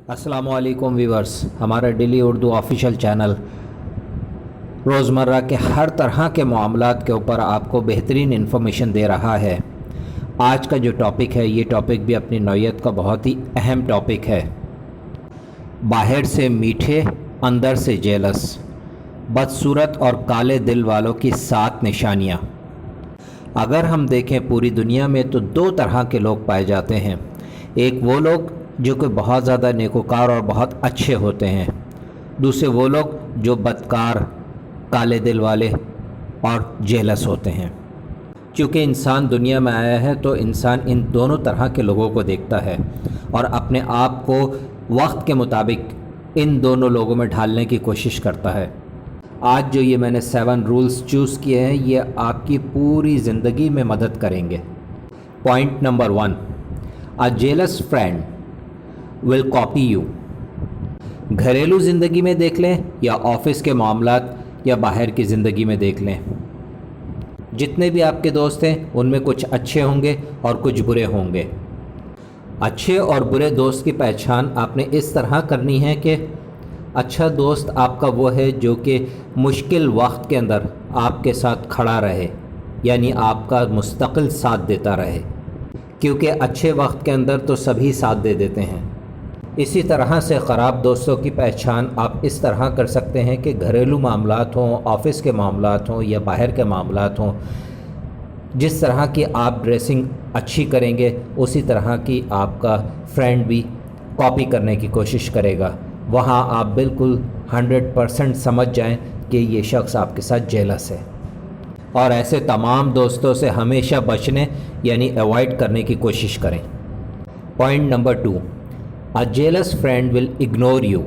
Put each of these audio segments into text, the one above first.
अस्सलामुअलैकुम व्यूअर्स, हमारा daily Urdu official channel रोज़मर्रा के हर तरह के मामलात के ऊपर आपको बेहतरीन इन्फॉर्मेशन दे रहा है। आज का जो टॉपिक है, ये टॉपिक भी अपनी नौयत का बहुत ही अहम टॉपिक है। बाहर से मीठे, अंदर से जेलस, बदसूरत और काले दिल वालों की 7 निशानियाँ। अगर हम देखें पूरी दुनिया में तो 2 तरह के लोग पाए जाते हैं। एक वो लोग जो कि बहुत ज़्यादा नेकोकार और बहुत अच्छे होते हैं, दूसरे वो लोग जो बदकार, काले दिल वाले और जेलस होते हैं। क्योंकि इंसान दुनिया में आया है तो इंसान इन दोनों तरह के लोगों को देखता है और अपने आप को वक्त के मुताबिक इन दोनों लोगों में ढालने की कोशिश करता है। आज जो ये मैंने 7 रूल्स चूज़ किए हैं, ये आपकी पूरी ज़िंदगी में मदद करेंगे। Point number 1, a jealous friend will copy you. घरेलू ज़िंदगी में देख लें या ऑफिस के मामलात या बाहर की ज़िंदगी में देख लें, जितने भी आपके दोस्त हैं उनमें कुछ अच्छे होंगे और कुछ बुरे होंगे। अच्छे और बुरे दोस्त की पहचान आपने इस तरह करनी है कि अच्छा दोस्त आपका वो है जो कि मुश्किल वक्त के अंदर आपके साथ खड़ा रहे, यानी आपका मुस्तकिल साथ देता रहे, क्योंकि अच्छे वक्त के अंदर तो सभी साथ दे देते हैं। इसी तरह से ख़राब दोस्तों की पहचान आप इस तरह कर सकते हैं कि घरेलू मामलात हों, ऑफ़िस के मामलात हों या बाहर के मामलात हों, जिस तरह की आप ड्रेसिंग अच्छी करेंगे उसी तरह की आपका फ्रेंड भी कॉपी करने की कोशिश करेगा। वहाँ आप बिल्कुल 100% समझ जाएं कि ये शख्स आपके साथ जेलस है। और ऐसे तमाम दोस्तों से हमेशा बचने यानी अवॉइड करने की कोशिश करें। Point number 2, a jealous friend will ignore you.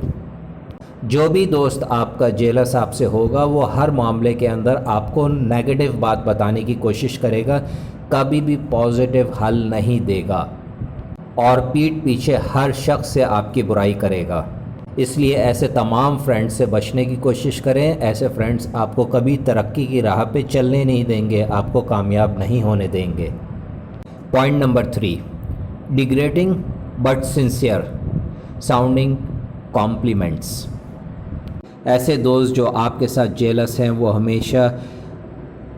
जो भी दोस्त आपका जेलस आपसे होगा वो हर मामले के अंदर आपको नेगेटिव बात बताने की कोशिश करेगा, कभी भी पॉजिटिव हल नहीं देगा और पीठ पीछे हर शख्स से आपकी बुराई करेगा। इसलिए ऐसे तमाम फ्रेंड्स से बचने की कोशिश करें। ऐसे फ्रेंड्स आपको कभी तरक्की की राह पे चलने नहीं देंगे, आपको कामयाब नहीं होने देंगे। Point number 3, degrading but sincere sounding compliments. ऐसे दोस्त जो आपके साथ जेलस हैं वो हमेशा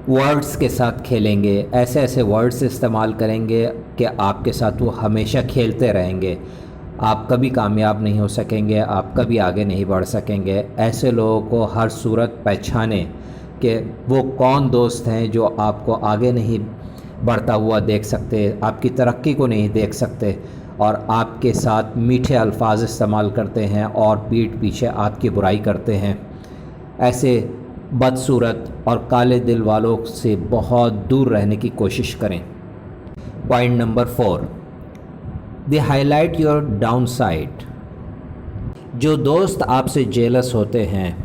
वर्ड्स के साथ खेलेंगे, ऐसे ऐसे वर्ड्स इस्तेमाल करेंगे कि आपके साथ वो हमेशा खेलते रहेंगे। आप कभी कामयाब नहीं हो सकेंगे, आप कभी आगे नहीं बढ़ सकेंगे। ऐसे लोगों को हर सूरत पहचाने कि वो कौन दोस्त हैं जो आपको आगे नहीं बढ़ता हुआ देख सकते, आपकी तरक्की को नहीं देख सकते और आपके साथ मीठे अल्फाज इस्तेमाल करते हैं और पीठ पीछे आपकी बुराई करते हैं। ऐसे बदसूरत और काले दिल वालों से बहुत दूर रहने की कोशिश करें। Point number 4, they highlight your down side. जो दोस्त आपसे जेलस होते हैं,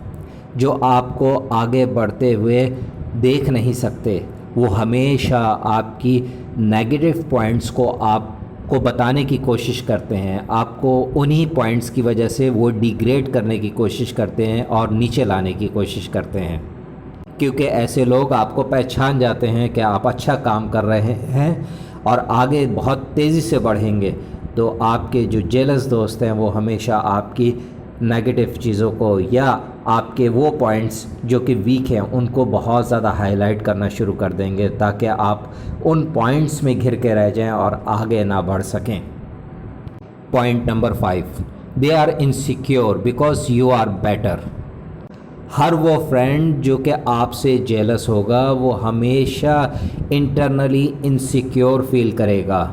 जो आपको आगे बढ़ते हुए देख नहीं सकते, वो हमेशा आपकी नेगेटिव पॉइंट्स को आपको बताने की कोशिश करते हैं। आपको उन्हीं पॉइंट्स की वजह से वो डिग्रेड करने की कोशिश करते हैं और नीचे लाने की कोशिश करते हैं, क्योंकि ऐसे लोग आपको पहचान जाते हैं कि आप अच्छा काम कर रहे हैं और आगे बहुत तेज़ी से बढ़ेंगे। तो आपके जो जेलस दोस्त हैं वो हमेशा आपकी नेगेटिव चीज़ों को या आपके वो पॉइंट्स जो कि वीक हैं उनको बहुत ज़्यादा हाईलाइट करना शुरू कर देंगे, ताकि आप उन पॉइंट्स में घिर के रह जाएं और आगे ना बढ़ सकें। Point number 5, they are insecure because you are better. हर वो फ्रेंड जो कि आपसे जेलस होगा वो हमेशा इंटरनली इनसिक्योर फील करेगा।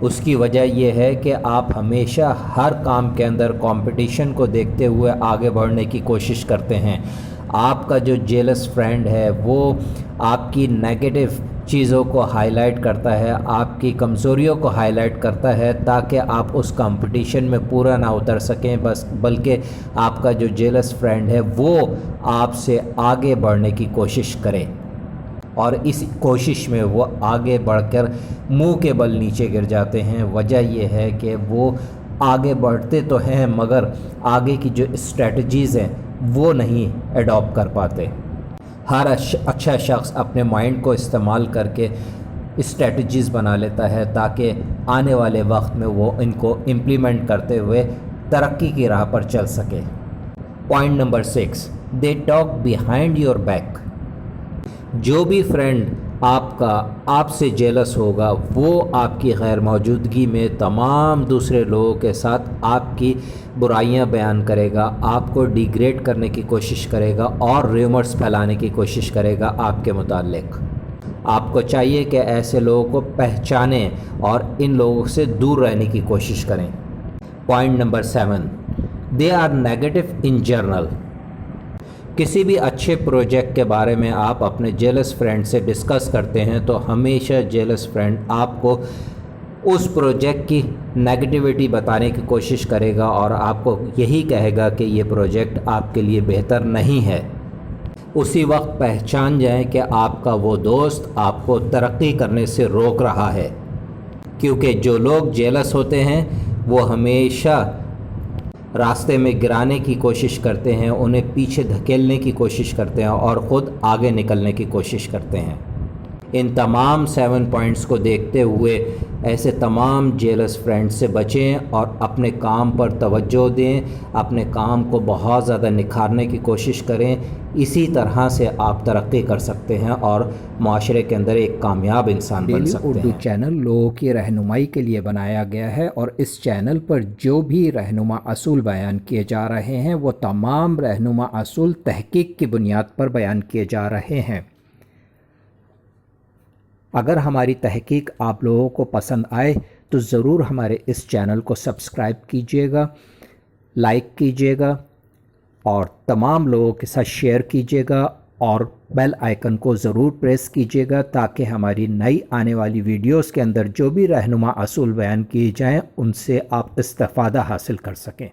उसकी वजह यह है कि आप हमेशा हर काम के अंदर कंपटीशन को देखते हुए आगे बढ़ने की कोशिश करते हैं। आपका जो जेलस फ्रेंड है वो आपकी नेगेटिव चीज़ों को हाईलाइट करता है, आपकी कमज़ोरियों को हाईलाइट करता है, ताकि आप उस कंपटीशन में पूरा ना उतर सकें, बल्कि आपका जो जेलस फ्रेंड है वो आपसे आगे बढ़ने की कोशिश करे और इस कोशिश में वो आगे बढ़कर मुंह के बल नीचे गिर जाते हैं। वजह यह है कि वो आगे बढ़ते तो हैं मगर आगे की जो स्ट्रेटजीज़ हैं वो नहीं अडॉप्ट कर पाते। हर अच्छा शख्स अपने माइंड को इस्तेमाल करके اسٹریٹجیز بنا لیتا ہے تاکہ آنے والے وقت میں وہ ان کو امپلیمنٹ کرتے ہوئے ترقی کی راہ پر چل سکے۔ Point number 6، they talk behind your back. جو بھی فرینڈ آپ سے جیلس ہوگا وہ آپ کی غیر موجودگی میں تمام دوسرے لوگوں کے ساتھ آپ کی برائیاں بیان کرے گا، آپ کو ڈیگریڈ کرنے کی کوشش کرے گا اور ریومرز پھیلانے کی کوشش کرے گا آپ کے متعلق۔ آپ کو چاہیے کہ ایسے لوگوں کو پہچانیں اور ان لوگوں سے دور رہنے کی کوشش کریں۔ Point number 7، they are negative in general. کسی بھی اچھے پروجیکٹ کے بارے میں آپ اپنے جیلس فرینڈ سے ڈسکس کرتے ہیں تو ہمیشہ جیلس فرینڈ آپ کو اس پروجیکٹ کی نیگیٹیوٹی بتانے کی کوشش کرے گا اور آپ کو یہی کہے گا کہ یہ پروجیکٹ آپ کے لیے بہتر نہیں ہے۔ اسی وقت پہچان جائیں کہ آپ کا وہ دوست آپ کو ترقی کرنے سے روک رہا ہے، کیونکہ جو لوگ جیلس ہوتے ہیں وہ ہمیشہ راستے میں گرانے کی کوشش کرتے ہیں، انہیں پیچھے دھکیلنے کی کوشش کرتے ہیں اور خود آگے نکلنے کی کوشش کرتے ہیں۔ ان تمام 7 پوائنٹس کو دیکھتے ہوئے ایسے تمام جیلس فرینڈ سے بچیں اور اپنے کام پر توجہ دیں، اپنے کام کو بہت زیادہ نکھارنے کی کوشش کریں۔ اسی طرح سے آپ ترقی کر سکتے ہیں اور معاشرے کے اندر ایک کامیاب انسان بن سکتے ہیں۔ ڈیلی اردو چینل لوگوں کی رہنمائی کے لیے بنایا گیا ہے اور اس چینل پر جو بھی رہنما اصول بیان کیے جا رہے ہیں وہ تمام رہنما اصول تحقیق کی بنیاد پر بیان کیے جا رہے ہیں۔ اگر ہماری تحقیق آپ لوگوں کو پسند آئے تو ضرور ہمارے اس چینل کو سبسکرائب کیجیے گا، لائک کیجیے گا اور تمام لوگوں کے ساتھ شیئر کیجیے گا اور بیل آئیکن کو ضرور پریس کیجیے گا تاکہ ہماری نئی آنے والی ویڈیوز کے اندر جو بھی رہنما اصول بیان کیے جائیں ان سے آپ استفادہ حاصل کر سکیں۔